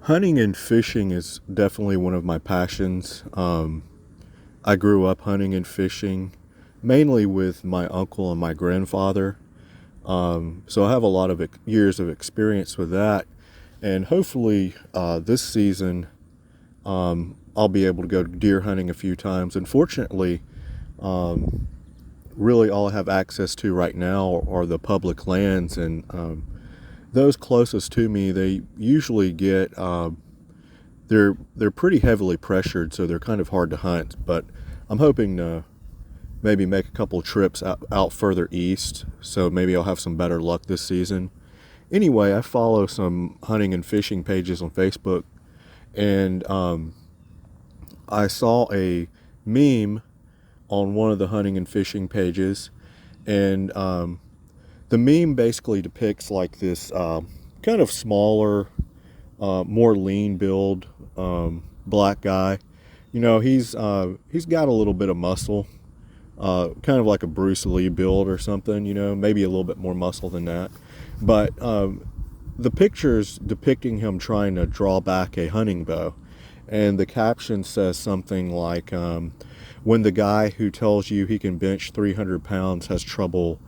Hunting and fishing is definitely one of my passions. I grew up hunting and fishing, mainly with my uncle and my grandfather. So I have a lot of years of experience with that. And hopefully this season I'll be able to go deer hunting a few times. Unfortunately, really all I have access to right now are the public lands, and those closest to me, they usually get they're pretty heavily pressured, so they're kind of hard to hunt. But I'm hoping to maybe make a couple trips out further east, so maybe I'll have some better luck this season. Anyway, I follow some hunting and fishing pages on Facebook, and I saw a meme on one of the hunting and fishing pages, and the meme basically depicts like this kind of smaller, more lean build black guy. You know, he's got a little bit of muscle, kind of like a Bruce Lee build or something. You know, maybe a little bit more muscle than that. But the picture's depicting him trying to draw back a hunting bow, and the caption says something like, when the guy who tells you he can bench 300 pounds has trouble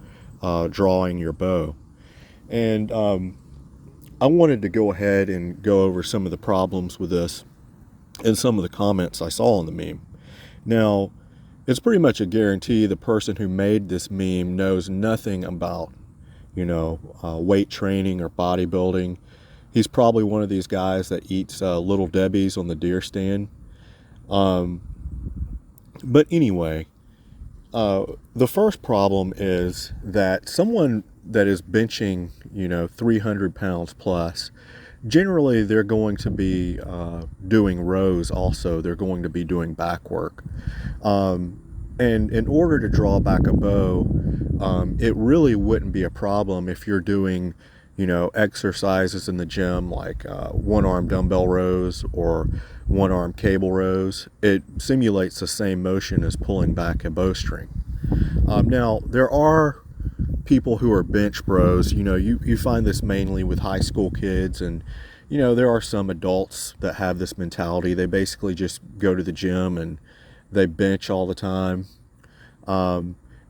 drawing your bow. And I wanted to go ahead and go over some of the problems with this and some of the comments I saw on the meme. Now, it's pretty much a guarantee the person who made this meme knows nothing about, weight training or bodybuilding. He's probably one of these guys that eats Little Debbie's on the deer stand. But anyway, the first problem is that someone that is benching, 300 pounds plus, generally they're going to be doing rows also. They're going to be doing back work. And in order to draw back a bow, it really wouldn't be a problem if you're doing, exercises in the gym like one-arm dumbbell rows or one-arm cable rows. It simulates the same motion as pulling back a bowstring. Now, there are people who are bench bros. You find this mainly with high school kids, and there are some adults that have this mentality. They basically just go to the gym and they bench all the time.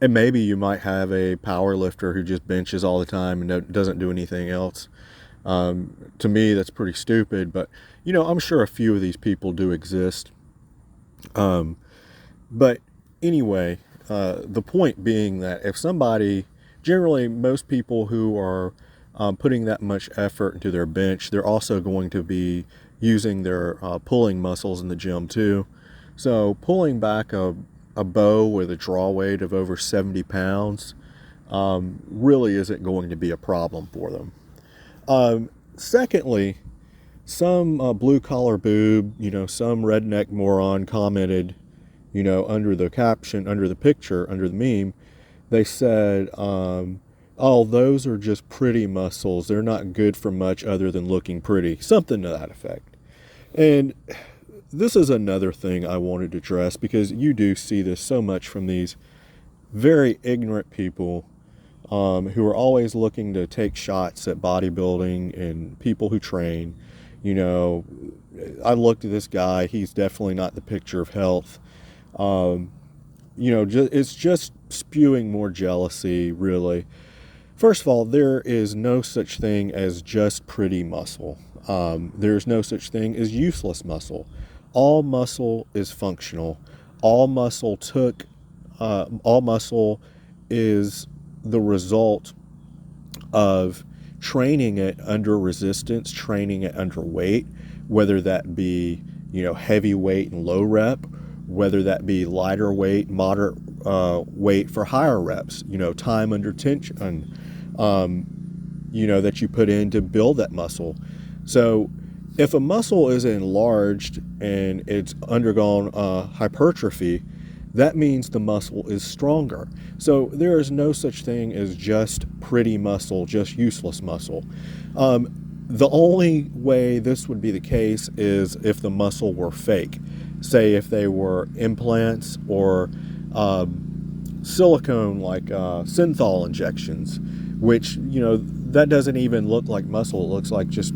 And maybe you might have a power lifter who just benches all the time and doesn't do anything else. To me, that's pretty stupid, but I'm sure a few of these people do exist. But anyway, the point being that if somebody, generally most people who are putting that much effort into their bench, they're also going to be using their pulling muscles in the gym too. So pulling back a bow with a draw weight of over 70 pounds really isn't going to be a problem for them. Secondly, some blue collar boob, some redneck moron commented, under the caption, under the picture, under the meme, they said, oh, those are just pretty muscles. They're not good for much other than looking pretty. Something to that effect. And this is another thing I wanted to address, because you do see this so much from these very ignorant people who are always looking to take shots at bodybuilding and people who train. I looked at this guy. He's definitely not the picture of health. It's just spewing more jealousy, really. First of all, there is no such thing as just pretty muscle. There's no such thing as useless muscle. All muscle is functional. All muscle is the result of training it under resistance, training it under weight, whether that be, heavy weight and low rep, whether that be lighter weight, moderate weight for higher reps, time under tension, that you put in to build that muscle. So if a muscle is enlarged and it's undergone hypertrophy, that means the muscle is stronger. So there is no such thing as just pretty muscle, just useless muscle. The only way this would be the case is if the muscle were fake. Say if they were implants or silicone, like synthol injections, which, that doesn't even look like muscle. It looks like just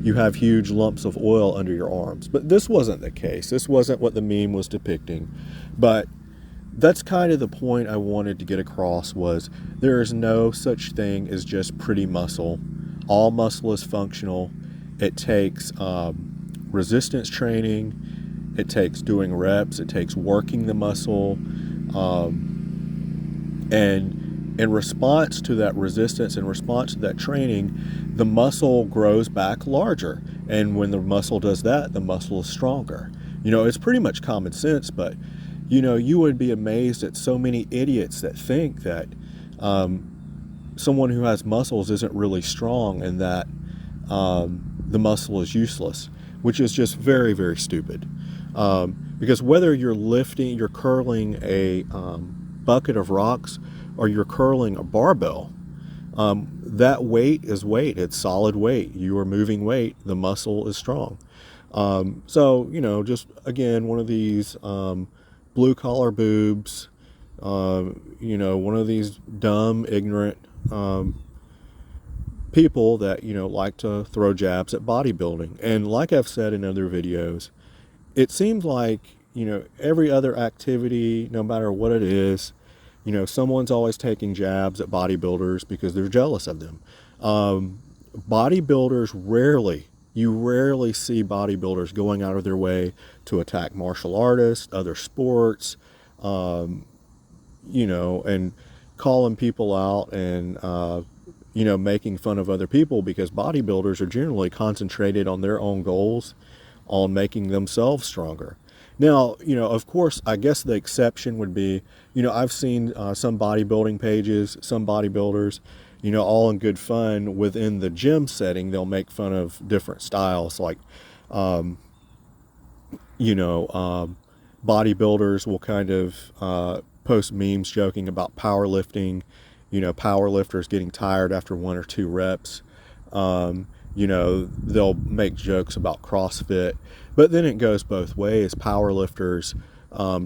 you have huge lumps of oil under your arms. But this wasn't the case. This wasn't what the meme was depicting. But that's kind of the point I wanted to get across, was there is no such thing as just pretty muscle. All muscle is functional. It takes resistance training. It takes doing reps. It takes working the muscle. And in response to that resistance, in response to that training, the muscle grows back larger. And when the muscle does that, the muscle is stronger. You know, it's pretty much common sense, but, you know, you would be amazed at so many idiots that think that someone who has muscles isn't really strong, and that the muscle is useless, which is just very, very stupid. Because whether you're curling a bucket of rocks or you're curling a barbell, that weight is weight. It's solid weight. You are moving weight. The muscle is strong. So, you know, just again, one of these blue collar boobs, you know, one of these dumb, ignorant people that, you know, like to throw jabs at bodybuilding. And like I've said in other videos, it seems like, you know, every other activity, no matter what it is, you know, someone's always taking jabs at bodybuilders because they're jealous of them. Bodybuilders you rarely see bodybuilders going out of their way to attack martial artists, other sports, you know, and calling people out and, you know, making fun of other people, because bodybuilders are generally concentrated on their own goals, on making themselves stronger. Now, you know, of course, I guess the exception would be, you know, I've seen some bodybuilding pages, some bodybuilders, you know, all in good fun within the gym setting, they'll make fun of different styles. Like, you know, bodybuilders will kind of post memes joking about powerlifting, you know, powerlifters getting tired after 1 or 2 reps. You know, they'll make jokes about CrossFit, but then it goes both ways. Powerlifters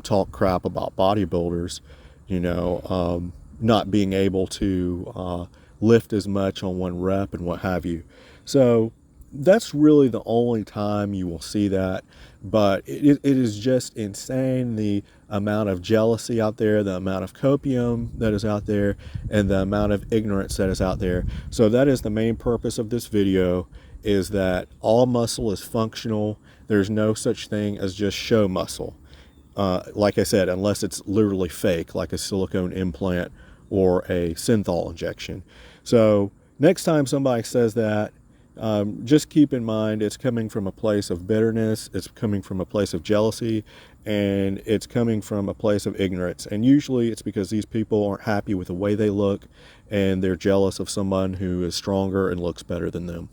talk crap about bodybuilders, you know, not being able to lift as much on 1 rep and what have you. So that's really the only time you will see that. But it is just insane, the amount of jealousy out there, the amount of copium that is out there, and the amount of ignorance that is out there. So that is the main purpose of this video, is that all muscle is functional. There's no such thing as just show muscle. Like I said, unless it's literally fake, like a silicone implant or a synthol injection. So next time somebody says that, just keep in mind it's coming from a place of bitterness, it's coming from a place of jealousy, and it's coming from a place of ignorance. And usually it's because these people aren't happy with the way they look, and they're jealous of someone who is stronger and looks better than them.